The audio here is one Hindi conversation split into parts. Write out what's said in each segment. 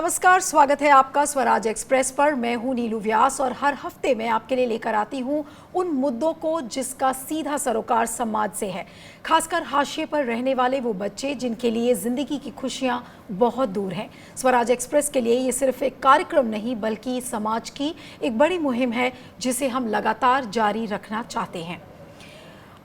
नमस्कार, स्वागत है आपका स्वराज एक्सप्रेस पर। मैं हूं नीलू व्यास और हर हफ्ते मैं आपके लिए लेकर आती हूं उन मुद्दों को जिसका सीधा सरोकार समाज से है, खासकर हाशिए पर रहने वाले वो बच्चे जिनके लिए जिंदगी की खुशियां बहुत दूर हैं। स्वराज एक्सप्रेस के लिए ये सिर्फ एक कार्यक्रम नहीं बल्कि समाज की एक बड़ी मुहिम है जिसे हम लगातार जारी रखना चाहते हैं।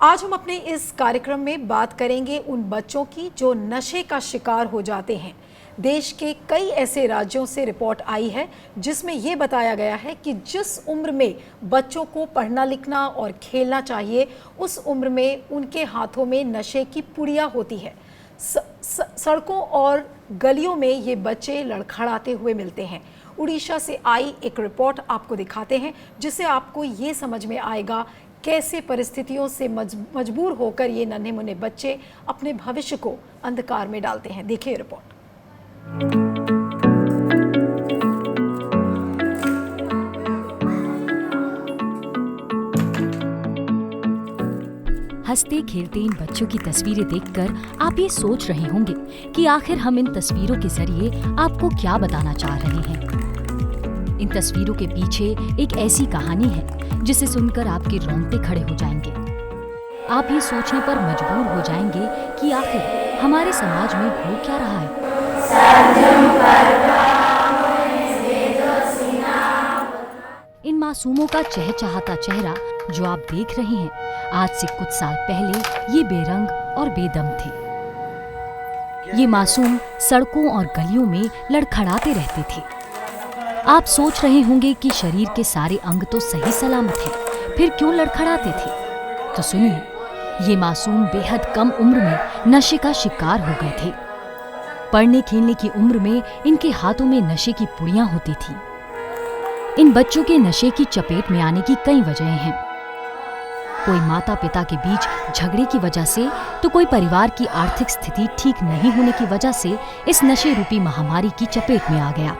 आज हम अपने इस कार्यक्रम में बात करेंगे उन बच्चों की जो नशे का शिकार हो जाते हैं। देश के कई ऐसे राज्यों से रिपोर्ट आई है जिसमें यह बताया गया है कि जिस उम्र में बच्चों को पढ़ना लिखना और खेलना चाहिए, उस उम्र में उनके हाथों में नशे की पुड़िया होती है। सड़कों और गलियों में ये बच्चे लड़खड़ाते हुए मिलते हैं। उड़ीसा से आई एक रिपोर्ट आपको दिखाते हैं जिससे आपको ये समझ में आएगा कैसे परिस्थितियों से मजबूर होकर ये नन्हे मुन्ने बच्चे अपने भविष्य को अंधकार में डालते हैं। देखिए रिपोर्ट। हंसते खेलते इन बच्चों की तस्वीरें देखकर आप ये सोच रहे होंगे कि आखिर हम इन तस्वीरों के जरिए आपको क्या बताना चाह रहे हैं। इन तस्वीरों के पीछे एक ऐसी कहानी है जिसे सुनकर आपके रोंगटे खड़े हो जाएंगे। आप ये सोचने पर मजबूर हो जाएंगे कि आखिर हमारे समाज में हो क्या रहा है। इन मासूमों का चहचहाता चेहरा जो आप देख रहे हैं, आज से कुछ साल पहले ये बेरंग और बेदम थे। ये मासूम सड़कों और गलियों में लड़खड़ाते रहते थे। आप सोच रहे होंगे कि शरीर के सारे अंग तो सही सलामत हैं, फिर क्यों लड़खड़ाते थे? तो सुनिए, ये मासूम बेहद कम उम्र में नशे का शिकार हो गए थे। पढ़ने खेलने की उम्र में इनके हाथों में नशे की पुड़ियां होती थी। इन बच्चों के नशे की चपेट में आने की कई वजहें हैं। कोई माता पिता के बीच झगड़े की वजह से, तो कोई परिवार की आर्थिक स्थिति ठीक नहीं होने की वजह से इस नशे रूपी महामारी की चपेट में आ गया।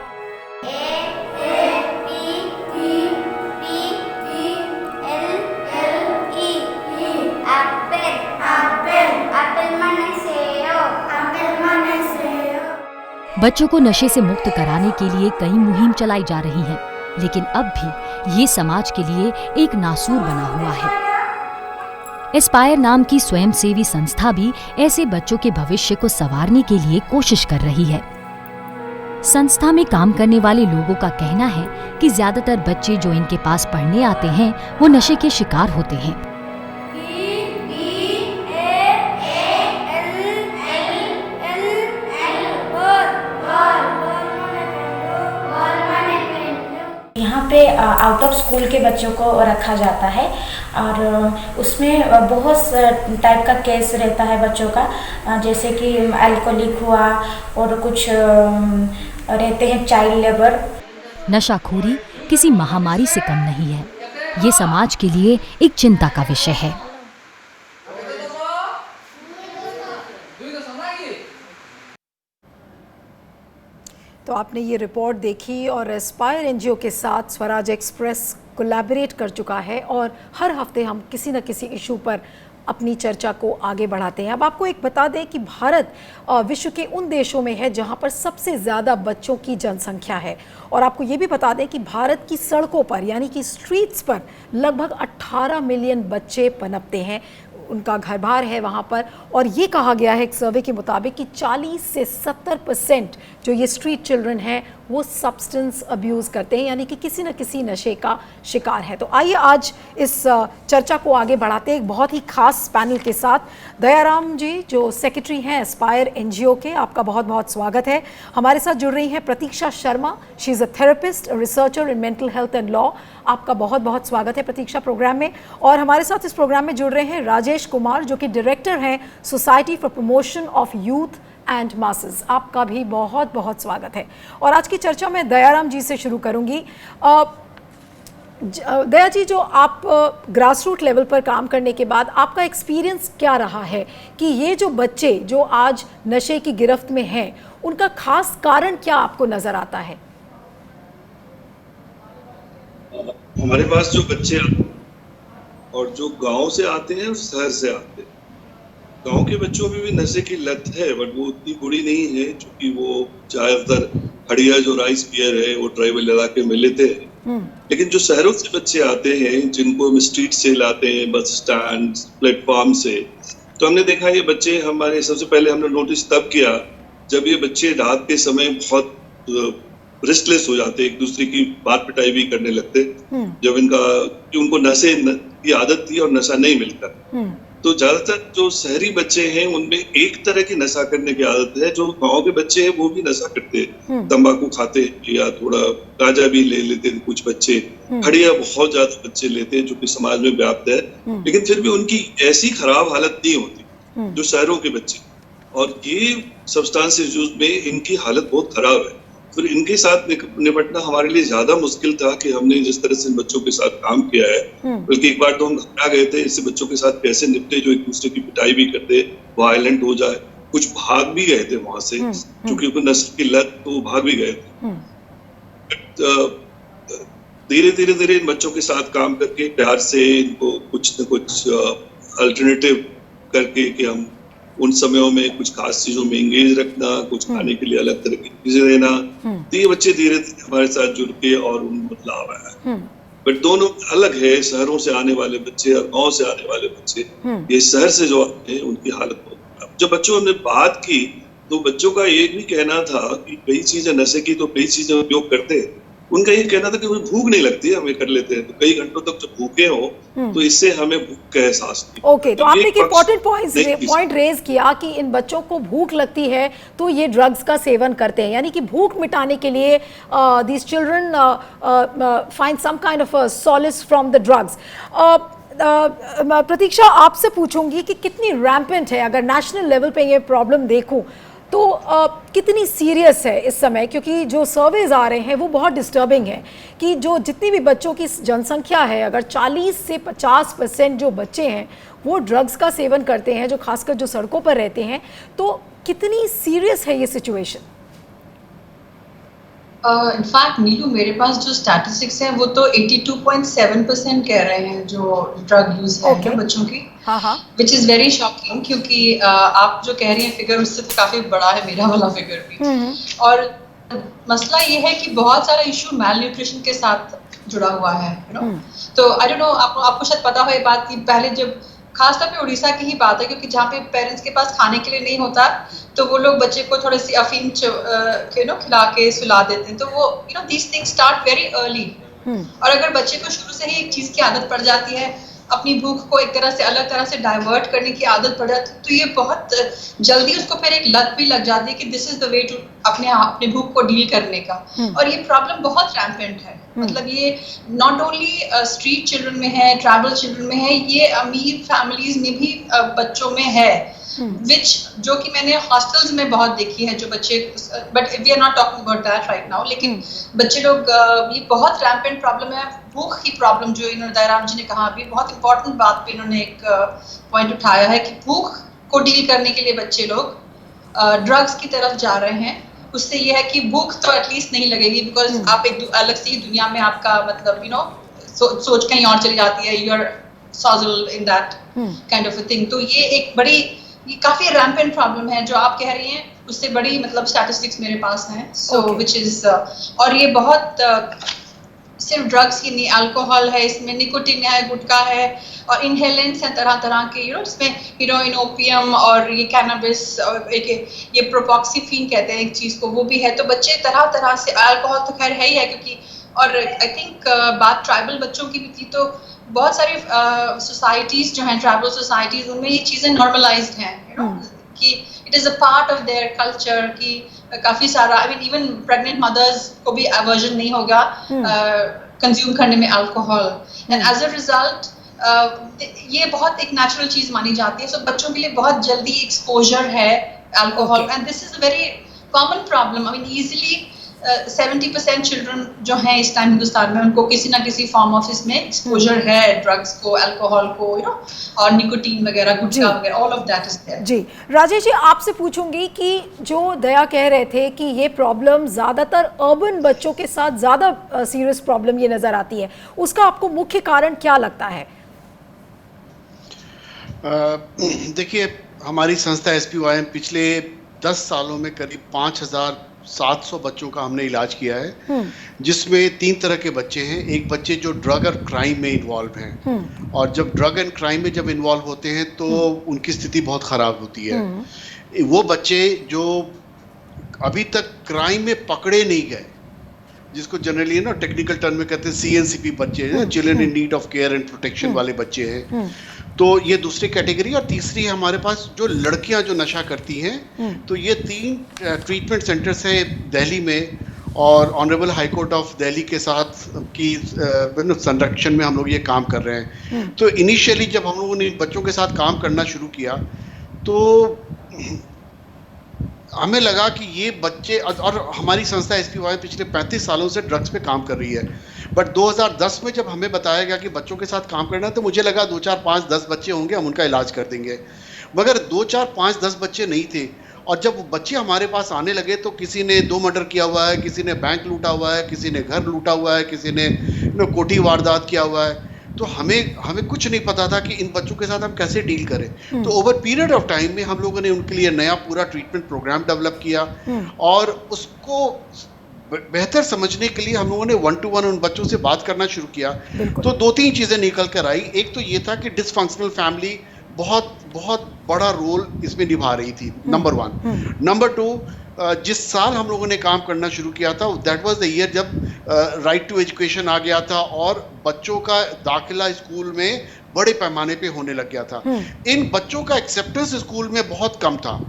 बच्चों को नशे से मुक्त कराने के लिए कई मुहिम चलाई जा रही हैं, लेकिन अब भी ये समाज के लिए एक नासूर बना हुआ है। एस्पायर नाम की स्वयंसेवी संस्था भी ऐसे बच्चों के भविष्य को संवारने के लिए कोशिश कर रही है। संस्था में काम करने वाले लोगों का कहना है कि ज्यादातर बच्चे जो इनके पास पढ़ने आते हैं वो नशे के शिकार होते हैं। यहाँ पे आउट ऑफ स्कूल के बच्चों को रखा जाता है और उसमें बहुत टाइप का केस रहता है बच्चों का, जैसे कि अल्कोहलिक हुआ और कुछ रहते हैं चाइल्ड लेबर। नशाखोरी किसी महामारी से कम नहीं है। ये समाज के लिए एक चिंता का विषय है। तो आपने ये रिपोर्ट देखी और एस्पायर एनजीओ के साथ स्वराज एक्सप्रेस कोलैबोरेट कर चुका है और हर हफ्ते हम किसी न किसी इशू पर अपनी चर्चा को आगे बढ़ाते हैं। अब आपको एक बता दें कि भारत विश्व के उन देशों में है जहां पर सबसे ज़्यादा बच्चों की जनसंख्या है। और आपको ये भी बता दें कि भारत की सड़कों पर यानी कि स्ट्रीट्स पर लगभग 18 मिलियन बच्चे पनपते हैं, उनका घर बार है वहाँ पर। और ये कहा गया है एक सर्वे के मुताबिक कि 40 से 70% जो ये स्ट्रीट चिल्ड्रन हैं वो सब्सटेंस अब्यूज़ करते हैं, यानी कि किसी न किसी नशे का शिकार है। तो आइए आज इस चर्चा को आगे बढ़ाते हैं एक बहुत ही खास पैनल के साथ। दयाराम जी जो सेक्रेटरी हैं एस्पायर एनजीओ के, आपका बहुत बहुत स्वागत है। हमारे साथ जुड़ रही हैं Pratiksha Sharma, she is a therapist, researcher in mental health and law. आपका बहुत बहुत स्वागत है प्रतीक्षा प्रोग्राम में। और हमारे साथ इस प्रोग्राम में जुड़ रहे हैं राजेश कुमार जो कि डायरेक्टर हैं society for promotion of youth and masses. आपका भी बहुत बहुत स्वागत है। और आज की चर्चा में दयाराम जी से शुरू करूंगी। दया जी, जो आप ग्रास रूट लेवल पर काम करने के बाद आपका एक्सपीरियंस क्या रहा है कि ये जो बच्चे जो आज नशे की गिरफ्त में हैं उनका खास कारण क्या आपको नजर आता है? हमारे पास जो बच्चे और जो गांव से आते हैं और शहर से आते हैं, गांव के बच्चों में भी नशे की लत है, बट वो उतनी बुरी नहीं है क्योंकि वो ज्यादातर खड़िया जो राइस बियर है वो ट्राइबल इलाके में लेते हैं। लेकिन जो शहरों से बच्चे आते हैं जिनको हम स्ट्रीट से लाते हैं, बस स्टैंड, प्लेटफॉर्म से, तो हमने देखा ये बच्चे हमारे सबसे पहले हमने नोटिस तब किया जब ये बच्चे रात के समय बहुत रेस्टलेस हो जाते, एक दूसरे की बात पिटाई भी करने लगते, जब उनको नशे की आदत थी और नशा नहीं मिलता। तो ज्यादातर जो शहरी बच्चे हैं उनमें एक तरह की नशा करने की आदत है। जो गांव के बच्चे हैं वो भी नशा करते हैं, तंबाकू खाते या थोड़ा गांजा भी ले लेते हैं कुछ बच्चे, खड़िया बहुत ज्यादा बच्चे लेते हैं जो कि समाज में व्याप्त है, लेकिन फिर भी उनकी ऐसी खराब हालत नहीं होती जो शहरों के बच्चे। और ये सब्सटेंस यूज में इनकी हालत बहुत खराब है। फिर इनके साथ निपटना हमारे लिए ज्यादा मुश्किल था कि हमने जिस तरह से इन बच्चों के साथ काम किया है, बल्कि एक बार तो हम घबरा गए थे इससे बच्चों के साथ कैसे निपटे जो एक दूसरे की पिटाई भी करते, वायलेंट हो जाए। कुछ भाग भी गए थे वहां से क्योंकि उनको नशे की लत, तो वो भाग भी गए थे। धीरे धीरे इन बच्चों के साथ काम करके प्यार से इनको कुछ न कुछ अल्टरनेटिव करके कि हम उन समयों में कुछ खास चीजों में एंगेज रखना, कुछ खाने के लिए अलग तरह की चीजें देना, तो ये बच्चे धीरे धीरे हमारे साथ जुड़ के और उन बदलाव आया। बट दोनों अलग है, शहरों से आने वाले बच्चे और गांव से आने वाले बच्चे। ये शहर से जो आते हैं उनकी हालत बहुत खराब। जब बच्चों ने बात की तो बच्चों का ये भी कहना था कि कई चीजें नशे की तो कई चीजें उपयोग करते हैं, उनका ये कहना था कि हमें भूख नहीं लगती है, हमें कर लेते हैं, तो कई घंटों तक जब भूखे हो तो इससे हमें भूख का एहसास नहीं। ओके, तो आपने एक इम्पोर्टेंट पॉइंट रेज किया कि इन बच्चों को भूख लगती है तो ये ड्रग्स का सेवन करते हैं, यानी कि भूख मिटाने के लिए these children find some kind of a solace from the drugs. Pratiksha, आपसे पूछूंगी कि कितनी रैम्पेंट है, अगर नेशनल लेवल पे ये प्रॉब्लम देखूं तो कितनी सीरियस है इस समय, क्योंकि जो सर्वेज आ रहे हैं वो बहुत डिस्टर्बिंग है कि जो जितनी भी बच्चों की जनसंख्या है, अगर 40 से 50% जो बच्चे हैं वो ड्रग्स का सेवन करते हैं, जो खासकर जो सड़कों पर रहते हैं, तो कितनी सीरियस है ये सिचुएशन? इनफैक्ट नीलू, मेरे पास जो स्टैटिस्टिक्स हैं वो तो 82.7% कह रहे हैं जो ड्रग यूज है बच्चों की, विच इज वेरी शॉकिंग, क्योंकि आप जो कह रही हैं फिगर उससे तो काफी बड़ा है मेरा वाला फिगर भी। और मसला ये है कि बहुत सारा इशू मैल न्यूट्रिशन के साथ जुड़ा हुआ है, यू नो। तो आई डोंट नो, आपको शायद पता हो ये बात कि पहले जब खासतौर पे उड़ीसा की ही बात है, क्योंकि जहाँ पे पेरेंट्स के पास खाने के लिए नहीं होता तो वो लोग बच्चे को थोड़ी सी अफीम खिला के सुला देते हैं, तो वो these things start very early. और अगर बच्चे को शुरू से ही एक चीज की आदत पड़ जाती है, अपनी भूख को एक तरह से अलग तरह से डाइवर्ट करने की आदत पड़ जाती है, तो ये बहुत जल्दी उसको फिर एक लत भी लग जाती है कि this is the way to अपने भूख को डील करने का। और ये प्रॉब्लम बहुत रैम्पेंट है, मतलब ये नॉट ओनली स्ट्रीट चिल्ड्रन में है, ट्राइबल चिल्ड्रन में है, ये अमीर फैमिलीज में भी बच्चों में है, विच जो कि मैंने हॉस्टल्स में बहुत देखी है, जो बच्चे, but we are not talking about that right now, लेकिन बच्चे लोग, ये बहुत रैम्पेंट प्रॉब्लम है। भूख की प्रॉब्लम जो इन्होंने दयाराम जी ने कहा, अभी बहुत इंपॉर्टेंट बात पे इन्होंने एक पॉइंट उठाया है कि भूख को डील करने के लिए बच्चे लोग ड्रग्स की तरफ जा रहे हैं। उससे ये है कि भूख तो एटलीस्ट नहीं लगेगी, बिकॉज आप एक अलग सी दुनिया में, आपका मतलब सोच कहीं और चली जाती है, you are sozzled in that kind of a thing. तो ये काफी रैम्पेंट प्रॉब्लम है जो आप कह रही हैं, उससे बड़ी मतलब स्टैटिस्टिक्स मेरे पास हैं। सो विच इज और ये बहुत सिर्फ ड्रग्स ही नहीं, अल्कोहल है इसमें, निकोटिन है, गुटखा है, और इनहेलेंट्स हैं तरह तरह के, इसमें हीरोइन, ओपियम और ये कैनबिस, और एक ये प्रोपॉक्सीफीन कहते हैं एक चीज को, वो भी है। तो बच्चे तरह तरह से, अल्कोहल तो खैर है ही है, क्योंकि और आई थिंक बात ट्राइबल बच्चों की भी थी, तो बहुत सारी सोसाइटीज जो हैं, ट्राइबल सोसाइटीज, उनमें ये चीजें नॉर्मलाइज्ड हैं, कि it is a part of their culture, कि काफी सारा, I mean even pregnant mothers को भी एवर्जन नहीं होगा कंज्यूम करने में alcohol, and as a result ये बहुत एक नेचुरल चीज मानी जाती है। सो बच्चों के लिए बहुत जल्दी एक्सपोजर है alcohol, and this is a very common problem. I mean easily 70% children जो हैं इस टाइम हिंदुस्तान में, उनको किसी ना किसी फॉर्म ऑफ इसमें एक्सपोजर है, ड्रग्स को, अल्कोहल को, और निकोटीन वगैरह, गुटखा वगैरह, all of that is there. जी राजेश जी, आपसे पूछूंगी कि जो दया कह रहे थे कि ये प्रॉब्लम ज़्यादातर अर्बन बच्चों के साथ ज़्यादा सीरियस प्रॉब्लम ये नज़र आती है, उसका आपको मुख्य कारण क्या लगता है? देखिए, हमारी संस्था SPYM पिछले 10 सालों में करीब 5000 700 बच्चों का हमने इलाज किया है, जिसमें 3 तरह के बच्चे हैं। एक बच्चे जो ड्रग और क्राइम में इन्वॉल्व हैं, और जब ड्रग एंड क्राइम में जब इन्वॉल्व होते हैं तो उनकी स्थिति बहुत ख़राब होती है। वो बच्चे जो अभी तक क्राइम में पकड़े नहीं गए, जिसको जनरली ना टेक्निकल टर्म में कहते हैं CNCP बच्चे हैं, children in need of care and protection वाले बच्चे हैं, तो ये दूसरी कैटेगरी। और तीसरी है हमारे पास जो लड़कियां जो नशा करती हैं, तो ये 3 ट्रीटमेंट सेंटर्स हैं दिल्ली में, और honourable high court of Delhi के साथ की संरक्षण में हम लोग ये काम कर रहे हैं। तो इनिशियली जब हम लोगों ने बच्चों के साथ काम करना शुरू किया तो हमें लगा कि ये बच्चे, और हमारी संस्था SPY पिछले 35 सालों से ड्रग्स पे काम कर रही है, बट 2010 में जब हमें बताया गया कि बच्चों के साथ काम करना, तो मुझे लगा 2, 4, 5, 10 बच्चे होंगे, हम उनका इलाज कर देंगे। मगर 2, 4, 5, 10 बच्चे नहीं थे। और जब वो बच्चे हमारे पास आने लगे तो किसी ने 2 मर्डर किया हुआ है, किसी ने बैंक लूटा हुआ है, किसी ने घर लूटा हुआ है, किसी ने कोठी वारदात किया हुआ है। तो हमें कुछ नहीं पता था कि इन बच्चों के साथ हम कैसे डील करें। तो ओवर पीरियड ऑफ टाइम में हम लोगों ने उनके लिए नया पूरा ट्रीटमेंट प्रोग्राम डेवलप किया, और उसको बेहतर समझने के लिए हम लोगों ने 1-to-1 उन बच्चों से बात करना शुरू किया। तो 2-3 चीज़ें निकल कर आई। एक तो ये था कि डिसफंक्शनल फैमिली बहुत बहुत बड़ा रोल इसमें निभा रही थी, नंबर 1। नंबर 2, जिस साल हम लोगों ने काम करना शुरू किया था, दैट वाज द ईयर जब राइट टू एजुकेशन आ गया था और बच्चों का दाखिला स्कूल में बड़े पैमाने पे होने लग गया था। इन बच्चों का एक्सेप्टेंस स्कूल में बहुत कम था।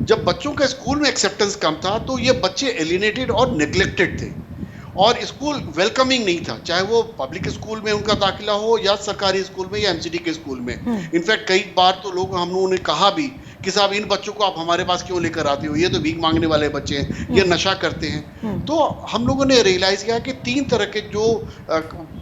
जब बच्चों का स्कूल में एक्सेप्टेंस कम था तो ये बच्चे एलिनेटेड और नेग्लेक्टेड थे, और स्कूल वेलकमिंग नहीं था, चाहे वो पब्लिक स्कूल में उनका दाखिला हो या सरकारी स्कूल में या MCD के स्कूल में। इनफैक्ट कई बार तो लोग, हम लोगों ने कहा भी कि साहब इन बच्चों को आप हमारे पास क्यों लेकर आते हो, ये तो भीख मांगने वाले बच्चे हैं, ये नशा करते हैं। तो हम लोगों ने रियलाइज किया कि 3 तरह के जो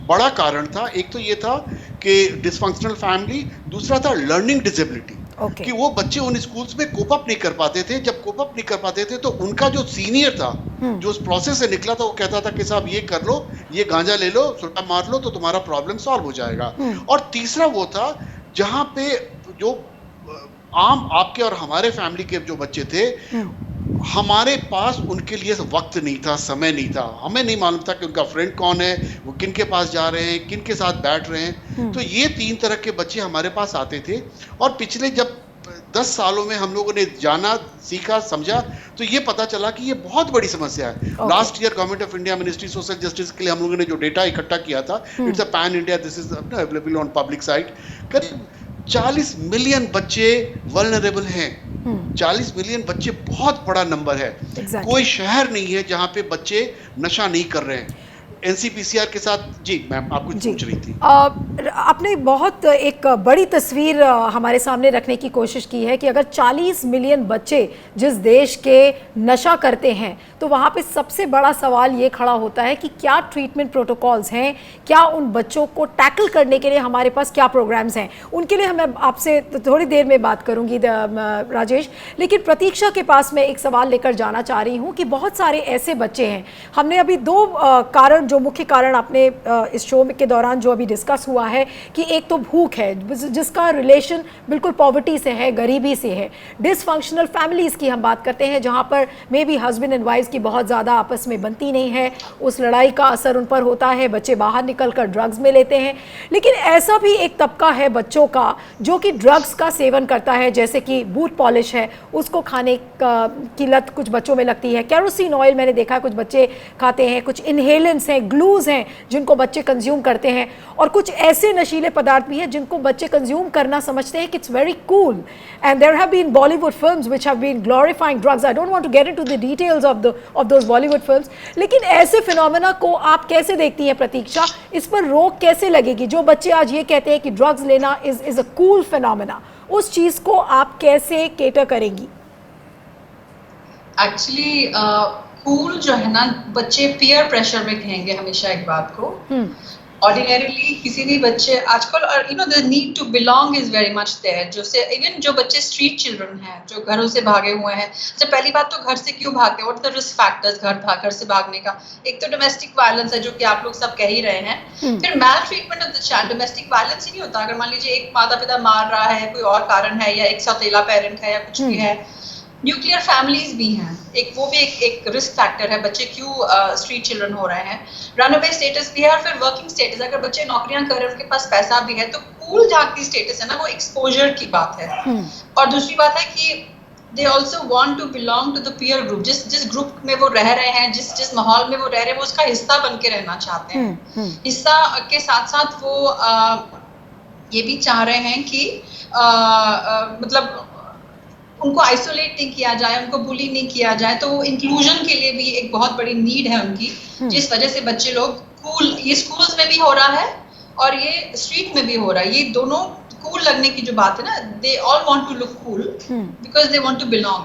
बड़ा कारण था। एक तो ये था कि डिसफंक्शनल फैमिली, दूसरा था लर्निंग डिसेबिलिटी, कि वो बच्चे उन स्कूल्स में कोप अप नहीं कर पाते थे। जब कोप अप नहीं कर पाते थे तो उनका जो सीनियर था, जो उस प्रोसेस से निकला था, वो कहता था कि साहब ये कर लो, ये गांजा ले लो, सुट्टा मार लो, तो तुम्हारा प्रॉब्लम सॉल्व हो जाएगा। और तीसरा वो था जहाँ पे जो आम आपके और हमारे फैमिली के जो बच्चे थे, हमारे पास उनके लिए वक्त नहीं था, समय नहीं था, हमें नहीं मालूम था कि उनका फ्रेंड कौन है, वो किन के पास जा रहे हैं, किन के साथ बैठ रहे हैं। तो ये 3 तरह के बच्चे हमारे पास आते थे। और पिछले जब 10 सालों में हम लोगों ने जाना, सीखा, समझा, तो ये पता चला कि ये बहुत बड़ी समस्या है। Last year government of India ministry social justice के लिए हम लोगों ने जो डेटा इकट्ठा किया था, it's a pan India, this is available on public site, करीब 40 मिलियन बच्चे वल्नरेबल हैं। 40 मिलियन बच्चे बहुत बड़ा नंबर है। कोई शहर नहीं है जहां पे बच्चे नशा नहीं कर रहे हैं। NCPCR के साथ, जी मैम आप कुछ पूछ रही थी। आपने बहुत एक बड़ी तस्वीर हमारे सामने रखने की कोशिश की है कि अगर 40 मिलियन बच्चे जिस देश के नशा करते हैं, तो वहाँ पे सबसे बड़ा सवाल ये खड़ा होता है कि क्या ट्रीटमेंट प्रोटोकॉल्स हैं, क्या उन बच्चों को टैकल करने के लिए हमारे पास क्या प्रोग्राम्स हैं। उनके लिए मैं आपसे थोड़ी देर में बात करूँगी राजेश, लेकिन प्रतीक्षा के पास मैं एक सवाल लेकर जाना चाह रही हूँ कि बहुत सारे ऐसे बच्चे हैं, हमने अभी 2 कारण, जो मुख्य कारण आपने इस शो के दौरान जो अभी डिस्कस हुआ है कि एक तो भूख है, जिसका रिलेशन बिल्कुल पॉवर्टी से है, गरीबी से है। डिसफंक्शनल फैमिलीज़ की हम बात करते हैं जहां पर may be husband and wife की बहुत ज़्यादा आपस में बनती नहीं है, उस लड़ाई का असर उन पर होता है, बच्चे बाहर निकल कर ड्रग्स में लेते हैं। लेकिन ऐसा भी एक तबका है बच्चों का जो कि ड्रग्स का सेवन करता है, जैसे कि बूट पॉलिश है, उसको खाने की लत कुछ बच्चों में लगती है। कैरोसिन ऑयल मैंने देखा है कुछ बच्चे खाते हैं, कुछ इनहेलेंट्स हैं, ग्लूज हैं जिनको बच्चे कंज्यूम करते हैं, और कुछ ऐसे नशीले पदार्थ भी हैं जिनको बच्चे कंज्यूम करना समझते हैं कि it's very cool. And there have been Bollywood films which have been glorifying drugs. I don't want to get into the details of those Bollywood films, लेकिन ऐसे फिनोमेना को आप कैसे देखती हैं प्रतीक्षा? इस पर रोक कैसे लगेगी? जो बच्चे आज ये कहते हैं कि ड्रग्स लेना इज अ कूल फिनोमेना, उस चीज को आप कैसे केटर करेंगी? एक्चुअली कूल जो है ना, बच्चे पीयर प्रेशर में कहेंगे हमेशा एक बात को। ऑर्डिनरीली किसी भी बच्चे आजकल, और the need to belong is very much there. जो से इवन जो बच्चे स्ट्रीट चिल्ड्रन हैं, जो घरों से भागे हुए हैं, तो पहली बात तो घर से क्यों भागते हैं, व्हाट द रिस्क फैक्टर्स घर से भागने का। एक तो डोमेस्टिक वायलेंस है, जो कि आप लोग सब कह ही रहे हैं। फिर maltreatment of the child. Domestic violence ही नहीं होता, अगर मान लीजिए एक माता पिता मार रहा है, कोई और कारण है, या एक सौतेला पेरेंट है, या कुछ भी है, न्यूक्लियर फैमिलीज भी हैं, एक वो भी एक रिस्क फैक्टर है, बच्चे क्यों स्ट्रीट चिल्ड्रन हो रहे हैं। रनअवे स्टेटस भी है, और फिर वर्किंग स्टेटस, अगर बच्चे नौकरियां कर रहे हैं, उनके पास पैसा भी है, तो कूल झांकती स्टेटस है ना, वो एक्सपोजर की बात है। और दूसरी बात है कि they also want to belong to the peer group, जिस ग्रुप में वो रह रहे हैं, जिस माहौल में वो रह रहे हैं, वो उसका हिस्सा बन के रहना चाहते हैं। हिस्सा के साथ साथ वो ये भी चाह रहे हैं कि मतलब उनको आइसोलेट नहीं किया जाए, उनको बुली नहीं किया जाए, तो वो इंक्लूजन के लिए भी एक बहुत बड़ी नीड है उनकी, जिस वजह से बच्चे लोग कूल, ये स्कूल्स में भी हो रहा है और ये स्ट्रीट में भी हो रहा है, ये दोनों कूल लगने की जो बात है ना, they all want to look cool because they want to belong.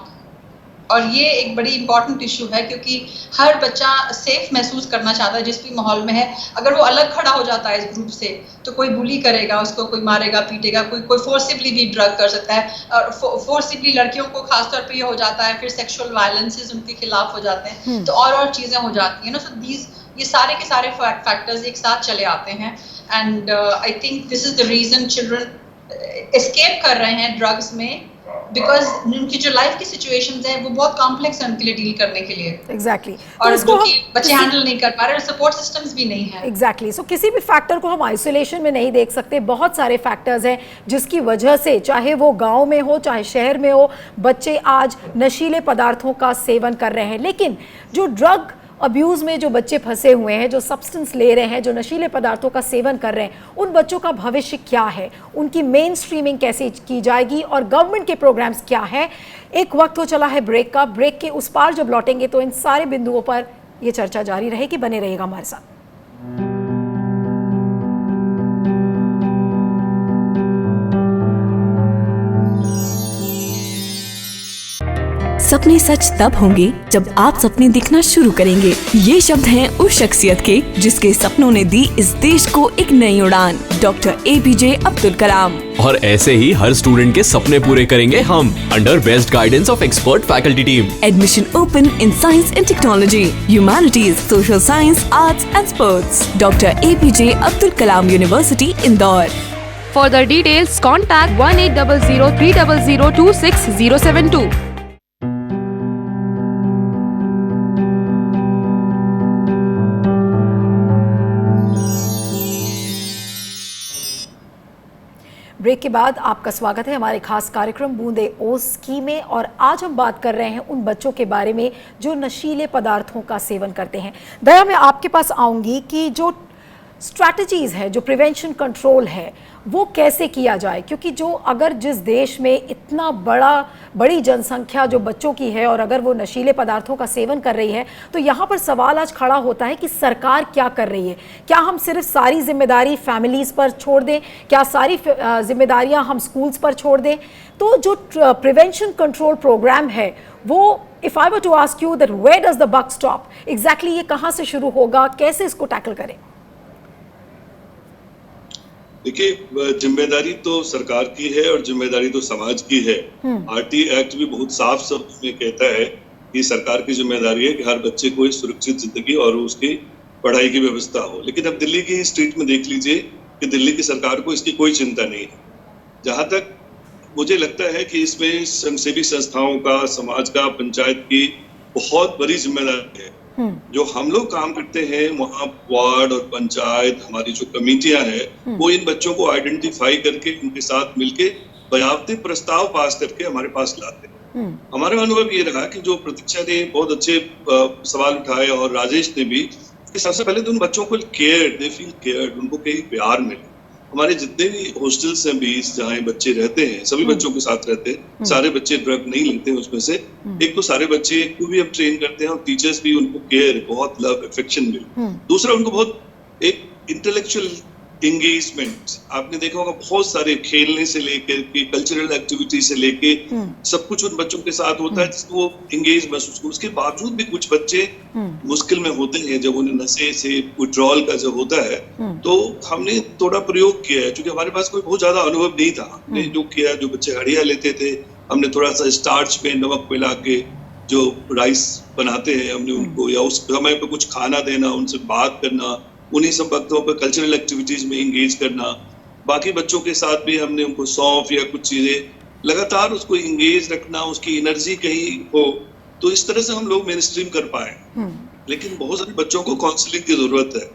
और ये एक बड़ी इंपॉर्टेंट इशू है, क्योंकि हर बच्चा सेफ महसूस करना चाहता है जिस भी माहौल में है। अगर वो अलग खड़ा हो जाता है इस ग्रुप से, तो कोई बुली करेगा उसको, कोई मारेगा पीटेगा, कोई फोर्सिबली भी ड्रग कर सकता है, और फोर्सिबली लड़कियों को खासतौर पे ये हो जाता है, फिर सेक्सुअल वायलेंसेस उनके खिलाफ हो जाते हैं, तो और चीजें हो जाती हैं ना। सो ये सारे के सारे फैक्टर्स एक साथ चले आते हैं, and I think this is the reason children escape कर रहे हैं ड्रग्स में, बिकॉज उनकी जो लाइफ की सिचुएशंस है वो बहुत कॉम्प्लेक्स है उनके लिए डील करने के लिए। एग्जैक्टली और जो कि बच्चे हैंडल नहीं कर पा रहे, सपोर्ट सिस्टम्स भी नहीं है। एग्जैक्टली सो किसी भी फैक्टर को हम आइसोलेशन में नहीं देख सकते, बहुत सारे फैक्टर्स हैं जिसकी वजह से, चाहे वो गांव में हो चाहे शहर में हो, बच्चे आज नशीले पदार्थों का सेवन कर रहे हैं। लेकिन जो ड्रग अब्यूज़ में जो बच्चे फंसे हुए हैं, जो सब्सटेंस ले रहे हैं, जो नशीले पदार्थों का सेवन कर रहे हैं, उन बच्चों का भविष्य क्या है, उनकी मेन स्ट्रीमिंग कैसे की जाएगी और गवर्नमेंट के प्रोग्राम्स क्या है। एक वक्त हो चला है ब्रेक का, ब्रेक के उस पार जब लौटेंगे तो इन सारे बिंदुओं पर ये चर्चा जारी रहेगी। बने रहिएगा हमारे साथ। सपने सच तब होंगे जब आप सपने दिखना शुरू करेंगे। ये शब्द हैं उस शख्सियत के जिसके सपनों ने दी इस देश को एक नई उड़ान, डॉक्टर APJ अब्दुल कलाम। और ऐसे ही हर स्टूडेंट के सपने पूरे करेंगे हम, under best guidance of expert faculty team. Admission open in science and technology, humanities, social science, arts and sports. Doctor APJ Abdul Kalam university, Indore. Further details, contact 1800-300-26072. Break के बाद आपका स्वागत है हमारे खास कार्यक्रम बूंदे ओस की में। और आज हम बात कर रहे हैं उन बच्चों के बारे में जो नशीले पदार्थों का सेवन करते हैं। दया, मैं आपके पास आऊँगी कि जो स्ट्रैटेजीज़ है, जो प्रिवेंशन कंट्रोल है, वो कैसे किया जाए, क्योंकि जो अगर जिस देश में इतना बड़ी जनसंख्या जो बच्चों की है और अगर वो नशीले पदार्थों का सेवन कर रही है, तो यहाँ पर सवाल आज खड़ा होता है कि सरकार क्या कर रही है। क्या हम सिर्फ सारी जिम्मेदारी फैमिलीज़ पर छोड़ दें? क्या सारी जिम्मेदारियाँ हम स्कूल्स पर छोड़ दें? तो जो प्रिवेंशन कंट्रोल प्रोग्राम है वो, if I were to ask you that where does the buck stop, exactly ये कहाँ से शुरू होगा, कैसे इसको टैकल करें? देखिए, जिम्मेदारी तो सरकार की है और जिम्मेदारी तो समाज की है। RT एक्ट भी बहुत साफ शब्द में कहता है कि सरकार की जिम्मेदारी है कि हर बच्चे को एक सुरक्षित जिंदगी और उसकी पढ़ाई की व्यवस्था हो। लेकिन अब दिल्ली की स्ट्रीट में देख लीजिए कि दिल्ली की सरकार को इसकी कोई चिंता नहीं है। जहां तक मुझे लगता है कि इसमें स्वयंसेवी संस्थाओं का, समाज का, पंचायत की बहुत बड़ी जिम्मेदारी है। जो हम लोग काम करते हैं वहाँ वार्ड और पंचायत, हमारी जो कमेटियां हैं, वो इन बच्चों को आइडेंटिफाई करके उनके साथ मिलके बयावती प्रस्ताव पास करके हमारे पास लाते हैं। हमारा अनुभव ये रहा कि जो प्रतीक्षा ने बहुत अच्छे सवाल उठाए और राजेश ने भी, कि सबसे पहले तो उन बच्चों को केयर, दे फील केयर्ड, उनको कहीं प्यार मिले। हमारे जितने भी हॉस्टल्स हैं 20 जहाँ बच्चे रहते हैं, सभी बच्चों के साथ रहते हैं। सारे बच्चे ड्रग नहीं लेते हैं उसमें से। एक तो सारे बच्चे को भी हम ट्रेन करते हैं और टीचर्स भी उनको केयर, बहुत लव, अफेक्शन मिले। दूसरा, उनको बहुत एक इंटेलेक्चुअल एंगेजमेंट। आपने देखा होगा बहुत सारे खेलने से लेकर के कल्चरल एक्टिविटी से लेके सब कुछ उन बच्चों के साथ होता है जिसको वो एंगेज महसूस हो। उसके बावजूद भी कुछ बच्चे मुश्किल में होते हैं जब उन्हें नशे से विड्रॉल का जब होता है। तो हमने थोड़ा प्रयोग किया है, क्योंकि हमारे पास कोई बहुत ज्यादा अनुभव नहीं था। हमने जो किया, जो बच्चे हड़िया लेते थे, हमने थोड़ा सा स्टार्च में नमक मिला के जो राइस बनाते हैं, हमने उनको, या उस समय पे कुछ खाना देना, उनसे बात करना, उन्हीं सब वक्तों पर कल्चरल एक्टिविटीज में एंगेज करना। बाकी बच्चों के साथ भी हमने उनको सौंफ या कुछ चीजें लगातार उसको इंगेज रखना, उसकी एनर्जी कहीं हो, तो इस तरह से हम लोग मेन स्ट्रीम कर पाए। लेकिन बहुत सारे बच्चों को काउंसलिंग की जरूरत है।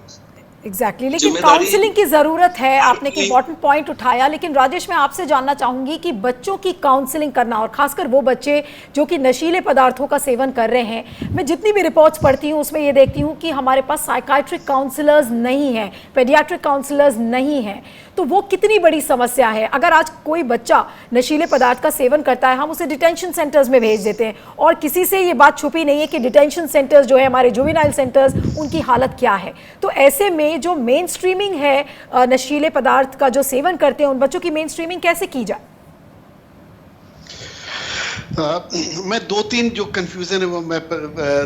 एग्जैक्टली लेकिन काउंसलिंग की ज़रूरत है, आपने एक इम्पॉर्टेंट पॉइंट उठाया। लेकिन राजेश, मैं आपसे जानना चाहूँगी कि बच्चों की काउंसलिंग करना, और खासकर वो बच्चे जो कि नशीले पदार्थों का सेवन कर रहे हैं, मैं जितनी भी रिपोर्ट्स पढ़ती हूँ उसमें ये देखती हूँ कि हमारे पास साइकाइट्रिक काउंसलर्स नहीं हैं, पेडियाट्रिक काउंसलर्स नहीं हैं। तो वो कितनी बड़ी समस्या है। अगर आज कोई बच्चा नशीले पदार्थ का सेवन करता है, हम उसे डिटेंशन सेंटर्स में भेज देते हैं, और किसी से ये बात छुपी नहीं है कि डिटेंशन सेंटर्स जो है हमारे जुवेनाइल सेंटर्स, उनकी हालत क्या है। तो ऐसे में जो मेन स्ट्रीमिंग है नशीले पदार्थ का जो सेवन करते हैं, उन बच्चों की मेन स्ट्रीमिंग कैसे की जाए? मैं 2-3 जो कंफ्यूजन है वो मैं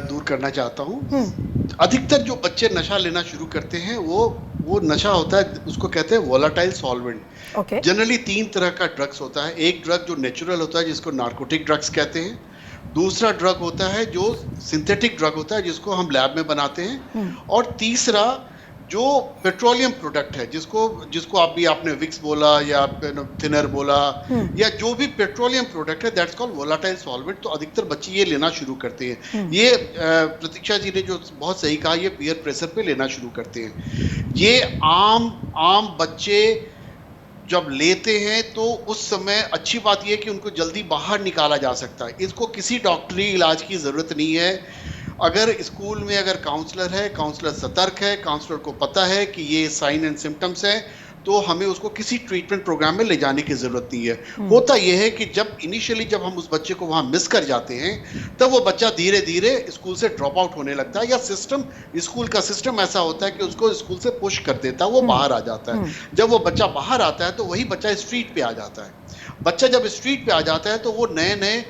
दूर करना चाहता हूँ। अधिकतर जो बच्चे नशा लेना शुरू करते हैं वो नशा होता है, उसको कहते हैं वोलाटाइल सॉल्वेंट। जनरली 3 तरह का ड्रग्स होता है। एक ड्रग जो नेचुरल होता है जिसको नार्कोटिक ड्रग्स कहते हैं। दूसरा ड्रग होता है जो सिंथेटिक ड्रग होता है जिसको हम लैब में बनाते हैं। और तीसरा जो पेट्रोलियम प्रोडक्ट है, जिसको आपने विक्स बोला या थिनर बोला, या जो भी पेट्रोलियम प्रोडक्ट है, दैट्स कॉल्ड वोलाटाइल सॉल्वेंट। तो अधिकतर बच्चे ये लेना शुरू करते हैं। ये प्रतीक्षा जी ने जो बहुत सही कहा, ये पीयर प्रेशर पे लेना शुरू करते हैं। ये आम बच्चे जब लेते हैं तो उस समय अच्छी बात यह है कि उनको जल्दी बाहर निकाला जा सकता है। इसको किसी डॉक्टरी इलाज की ज़रूरत नहीं है। अगर स्कूल में अगर काउंसलर है, काउंसलर सतर्क है, काउंसलर को पता है कि ये साइन एंड सिम्टम्स है, तो हमें उसको किसी ट्रीटमेंट प्रोग्राम में ले जाने की ज़रूरत नहीं है। होता यह है कि जब हम उस बच्चे को वहाँ मिस कर जाते हैं, तब वो बच्चा धीरे धीरे स्कूल से ड्रॉप आउट होने लगता है, या स्कूल का सिस्टम ऐसा होता है कि उसको स्कूल से पुश कर देता है, वो बाहर आ जाता है। जब वो बच्चा बाहर आता है तो वही बच्चा स्ट्रीट पे आ जाता है। बच्चा जब स्ट्रीट पे आ जाता है तो वो नए नए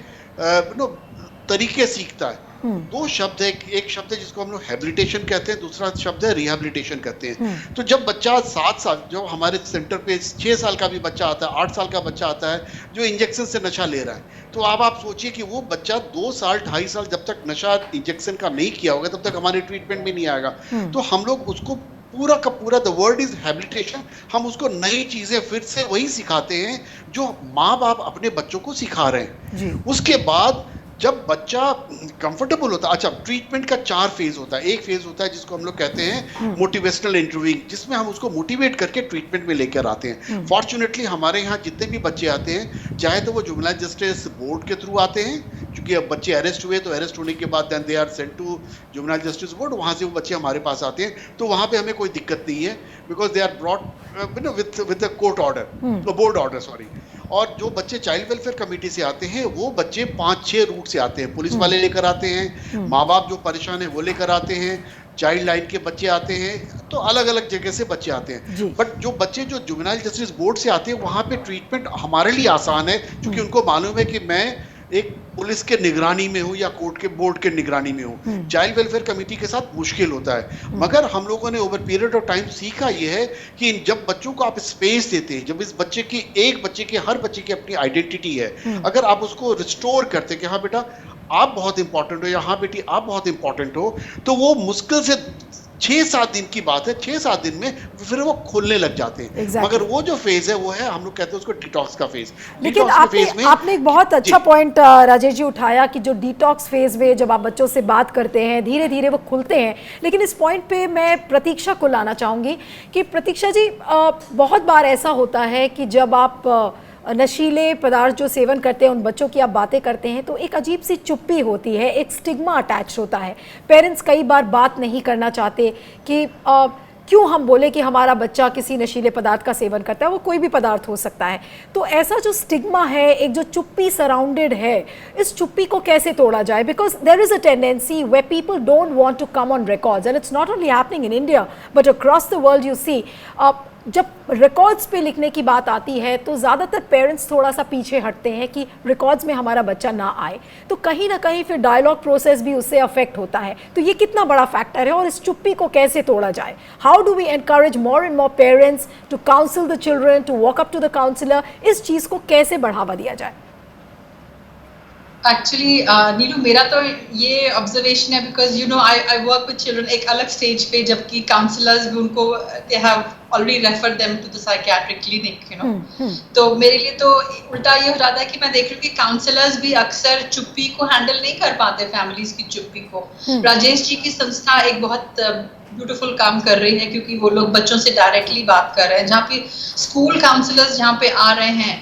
तरीके सीखता है। 2 शब्द है, एक शब्द है जिसको हम लोग हैबिलिटेशन कहते हैं, दूसरा शब्द है रिहैबिलिटेशन कहते हैं। तो जब बच्चा 7 साल, जो हमारे सेंटर पे 6 साल का भी बच्चा आता है, 8 साल का बच्चा आता है जो इंजेक्शन से नशा ले रहा है, तो अब आप सोचिए कि वो बच्चा 2 साल 2.5 साल जब तक नशा इंजेक्शन का नहीं किया होगा, तब तक हमारे ट्रीटमेंट में नहीं आएगा। तो हम लोग उसको पूरा का पूरा, द वर्ड इज हैबिलिटेशन, हम उसको नई चीजें फिर से वही सिखाते हैं जो माँ बाप अपने बच्चों को सिखा रहे हैं। उसके बाद जब बच्चा कंफर्टेबल होता है, अच्छा, ट्रीटमेंट का 4 फेज होता है। एक फेज होता है जिसको हम लोग कहते हैं मोटिवेशनल इंटरव्यूइंग, जिसमें हम उसको मोटिवेट करके ट्रीटमेंट में लेकर आते हैं। फॉर्चुनेटली हमारे यहाँ जितने भी बच्चे आते हैं, चाहे तो वो जुवेनाइल जस्टिस बोर्ड के थ्रू आते हैं, क्योंकि अब बच्चे अरेस्ट हुए, तो अरेस्ट होने के बाद then they are sent to juvenile justice board, वहाँ से वो बच्चे हमारे पास आते हैं, तो वहाँ पे हमें कोई दिक्कत नहीं है, because they are brought with the court order, board order, sorry. और जो बच्चे चाइल्ड वेलफेयर कमेटी से आते हैं, वो बच्चे 5-6 रूट से आते हैं। पुलिस वाले लेकर आते हैं, माँ बाप जो परेशान है वो लेकर आते हैं, चाइल्ड लाइन के बच्चे आते हैं, तो अलग अलग जगह से बच्चे आते हैं। बट जो बच्चे जो जुवेनाइल जस्टिस बोर्ड से आते हैं, वहाँ पे ट्रीटमेंट हमारे लिए आसान है, क्योंकि उनको मालूम है कि मैं एक पुलिस के निगरानी में हूँ या कोर्ट के बोर्ड के निगरानी में हूँ। चाइल्ड वेलफेयर कमेटी के साथ मुश्किल होता है, मगर हम लोगों ने ओवर पीरियड ऑफ टाइम सीखा ये है कि जब बच्चों को आप स्पेस देते हैं, जब इस बच्चे की, हर बच्चे की अपनी आइडेंटिटी है, अगर आप उसको रिस्टोर करते कि हाँ बेटा आप बहुत इंपॉर्टेंट हो, या हाँ बेटी आप बहुत इंपॉर्टेंट हो, तो वो मुश्किल से 6-7 दिन की बात है, 6-7 दिन में फिर वो खुलने लग जाते हैं। मगर वो जो फेज है वो है, हम लोग कहते हैं उसको डिटॉक्स का फेज। लेकिन आपने एक बहुत अच्छा पॉइंट राजेश जी उठाया कि जो डिटॉक्स फेज में जब आप बच्चों से बात करते हैं, धीरे धीरे वो खुलते हैं। लेकिन इस पॉइंट पे मैं प्रतीक्षा को लाना चाहूँगी कि प्रतीक्षा जी, बहुत बार ऐसा होता है कि जब आप नशीले पदार्थ जो सेवन करते हैं उन बच्चों की आप बातें करते हैं, तो एक अजीब सी चुप्पी होती है, एक स्टिग्मा अटैच होता है। पेरेंट्स कई बार बात नहीं करना चाहते कि क्यों हम बोले कि हमारा बच्चा किसी नशीले पदार्थ का सेवन करता है, वो कोई भी पदार्थ हो सकता है। तो ऐसा जो स्टिग्मा है, एक जो चुप्पी सराउंडेड है, इस चुप्पी को कैसे तोड़ा जाए? Because there is a tendency where people don't want to come on records, and it's not only happening in India but across the world. You see, जब रिकॉर्ड्स पे लिखने की बात आती है तो ज़्यादातर पेरेंट्स थोड़ा सा पीछे हटते हैं कि रिकॉर्ड्स में हमारा बच्चा ना आए, तो कहीं ना कहीं फिर डायलॉग प्रोसेस भी उससे अफेक्ट होता है। तो ये कितना बड़ा फैक्टर है और इस चुप्पी को कैसे तोड़ा जाए? How do we encourage more and more parents to counsel the children, to walk up to the counsellor? इस चीज़ को कैसे बढ़ावा दिया जाए? एक्चुअली नीलू, मेरा तो ये ऑब्जर्वेशन है, because you know I work with children एक अलग स्टेज पे, जबकि काउंसलर्स भी उनको they have already referred them to the psychiatric clinic, you know. तो मेरे लिए तो उल्टा ये हो जाता है कि मैं देख रही हूँ कि काउंसलर्स भी अक्सर चुप्पी को हैंडल नहीं कर पाते, फैमिलीज की चुप्पी को। राजेश जी की संस्था एक बहुत ब्यूटीफुल काम कर रही है, क्योंकि वो लोग बच्चों से डायरेक्टली बात कर रहे हैं। जहाँ पे स्कूल काउंसलर्स जहाँ पे आ रहे हैं,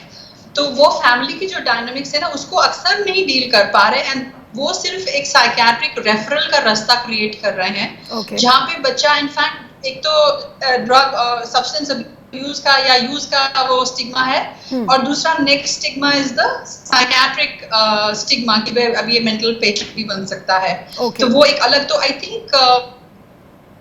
तो वो फैमिली की जो डायनामिक्स है ना, उसको अक्सर नहीं डील कर पा रहे, एंड वो सिर्फ एक साइकियाट्रिक रेफरल का रास्ता क्रिएट कर रहे हैं, जहाँ पे बच्चा इनफैक्ट एक तो ड्रग सब्सटेंस अब्यूज का या यूज का वो स्टिग्मा है, और दूसरा next stigma is the psychiatric stigma कि अभी ये मेंटल पेशेंट भी बन सकता है। तो वो एक अलग, तो आई थिंक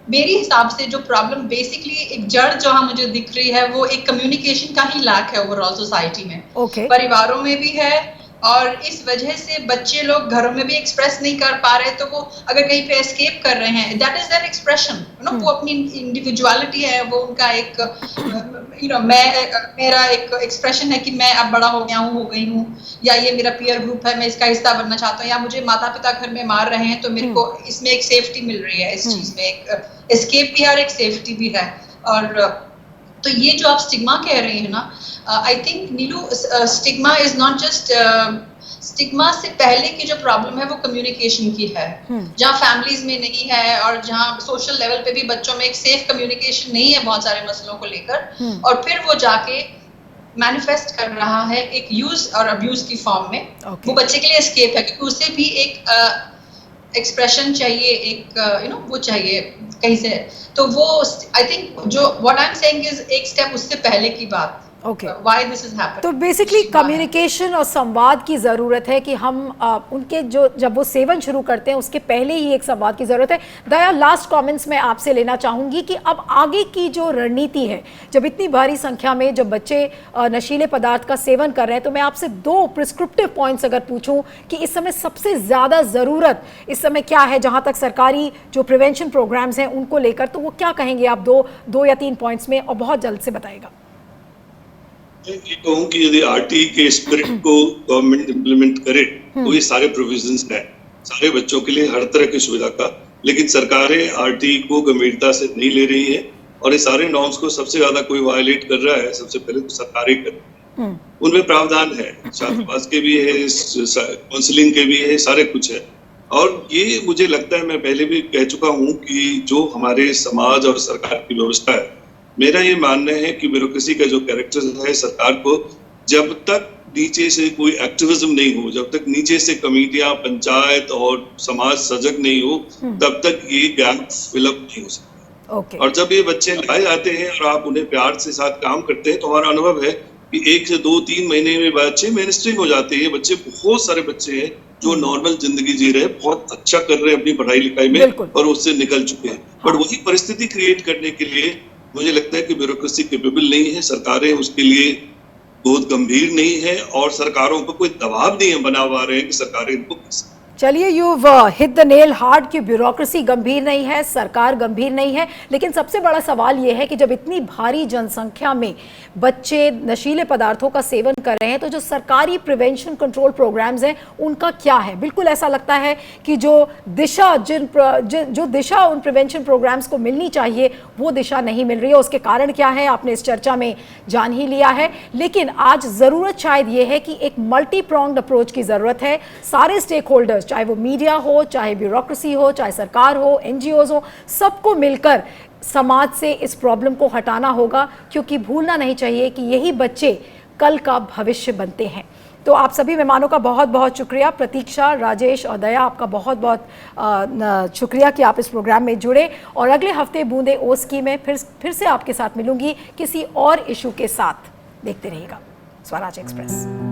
मेरे हिसाब से जो प्रॉब्लम बेसिकली एक जड़ जहाँ मुझे दिख रही है, वो एक कम्युनिकेशन का ही लैक है ओवरऑल सोसाइटी में। परिवारों में भी है, और इस वजह से बच्चे लोग घरों में भी एक्सप्रेस नहीं कर पा रहे, तो वो अगर कहीं पे एस्केप कर रहे हैं, that is their expression, you know. वो अपनी इंडिविजुअलिटी है, वो उनका एक यू नो मेरा एक एक्सप्रेशन है कि मैं अब बड़ा हो गया हूँ, हो गई हूँ, या ये मेरा पीयर ग्रुप है, मैं इसका हिस्सा बनना चाहता हूँ, या मुझे माता पिता घर में मार रहे हैं, तो मेरे को इसमें एक सेफ्टी मिल रही है, इस चीज में एक एस्केप भी है और एक सेफ्टी भी है। और तो ये जो आप स्टिग्मा कह रही है ना, I think Neelu, stigma is not just stigma से पहले की जो प्रॉब्लम है वो कम्युनिकेशन की है, जहाँ फैमिलीज में नहीं है, और जहाँ सोशल लेवल पे भी बच्चों में एक सेफ कम्युनिकेशन नहीं है बहुत सारे मसलों को लेकर, और फिर वो जाके मैनिफेस्ट कर रहा है एक यूज और अब्यूज की फॉर्म में। वो बच्चे के लिए एस्केप है, क्योंकि उसे भी एक एक्सप्रेशन चाहिए, एक यू नो वो चाहिए कहीं से। तो वो आई थिंक जो what I am saying is एक स्टेप उससे पहले की बात। Why this is happening? तो बेसिकली कम्युनिकेशन और संवाद की ज़रूरत है कि हम उनके जो जब वो सेवन शुरू करते हैं उसके पहले ही एक संवाद की ज़रूरत है। दया, लास्ट कमेंट्स मैं आपसे लेना चाहूँगी कि अब आगे की जो रणनीति है, जब इतनी भारी संख्या में जब बच्चे नशीले पदार्थ का सेवन कर रहे हैं, तो मैं आपसे 2 प्रिस्क्रिप्टिव पॉइंट्स अगर पूछूं कि इस समय सबसे ज़्यादा ज़रूरत इस समय क्या है, जहाँ तक सरकारी जो प्रिवेंशन प्रोग्राम्स हैं उनको लेकर, तो वो क्या कहेंगे आप 2 या 3 पॉइंट्स में, और बहुत जल्द से बताइएगा। ये कहूँ कि यदि आरटी के स्पिरिट को गवर्नमेंट इम्प्लीमेंट करे, तो ये सारे प्रोविजंस हैं सारे बच्चों के लिए हर तरह की सुविधा का, लेकिन सरकारें आरटी को गंभीरता से नहीं ले रही हैं, और ये सारे नॉर्म्स को सबसे ज्यादा कोई वायलेट कर रहा है, सबसे पहले तो सरकारें कर रही हैं। उनमें प्रावधान है, छात्रावास के भी है, काउंसलिंग के भी है, सारे कुछ है। और ये मुझे लगता है, मैं पहले भी कह चुका हूँ कि जो हमारे समाज और सरकार की व्यवस्था है, मेरा ये मानना है कि ब्यूरोक्रेसी का जो कैरेक्टर है, सरकार को जब तक नीचे से कोई एक्टिविज्म नहीं हो, जब तक नीचे से कमेटियां, पंचायत और समाज सजग नहीं हो, तब तक ये गैप फिलअप नहीं हो सकता। और जब ये बच्चे लाए जाते हैं और आप उन्हें प्यार से साथ काम करते हैं, तो हमारा अनुभव है कि 1 से 2-3 महीने में बच्चे मेनस्ट्रीम हो जाते हैं। बच्चे, बहुत सारे बच्चे हैं जो नॉर्मल जिंदगी जी रहे हैं, बहुत अच्छा कर रहे हैं अपनी पढ़ाई लिखाई में, और उससे निकल चुके हैं। बट वही परिस्थिति क्रिएट करने के लिए मुझे लगता है कि ब्यूरोक्रेसी कैपेबल नहीं है, सरकारें उसके लिए बहुत गंभीर नहीं है, और सरकारों पर कोई दबाव नहीं बना पा रहे हैं कि सरकारें इनको। चलिए, you hit the nail hard कि ब्यूरोक्रेसी गंभीर नहीं है, सरकार गंभीर नहीं है, लेकिन सबसे बड़ा सवाल ये है कि जब इतनी भारी जनसंख्या में बच्चे नशीले पदार्थों का सेवन कर रहे हैं, तो जो सरकारी प्रिवेंशन कंट्रोल प्रोग्राम्स हैं उनका क्या है? बिल्कुल ऐसा लगता है कि जो दिशा जो दिशा उन प्रिवेंशन प्रोग्राम्स को मिलनी चाहिए, वो दिशा नहीं मिल रही है। उसके कारण क्या है, आपने इस चर्चा में जान ही लिया है। लेकिन आज ज़रूरत शायद ये है कि एक मल्टी प्रॉन्ग्ड अप्रोच की ज़रूरत है। सारे स्टेक होल्डर्स, चाहे वो मीडिया हो, चाहे ब्यूरोक्रेसी हो, चाहे सरकार हो, एनजीओज हो, सबको मिलकर समाज से इस प्रॉब्लम को हटाना होगा, क्योंकि भूलना नहीं चाहिए कि यही बच्चे कल का भविष्य बनते हैं। तो आप सभी मेहमानों का बहुत बहुत शुक्रिया। प्रतीक्षा, राजेश और दया, आपका बहुत बहुत शुक्रिया कि आप इस प्रोग्राम में जुड़े, और अगले हफ्ते बूंदे ओस की में फिर से आपके साथ मिलूंगी किसी और इशू के साथ। देखते रहिएगा स्वराज एक्सप्रेस।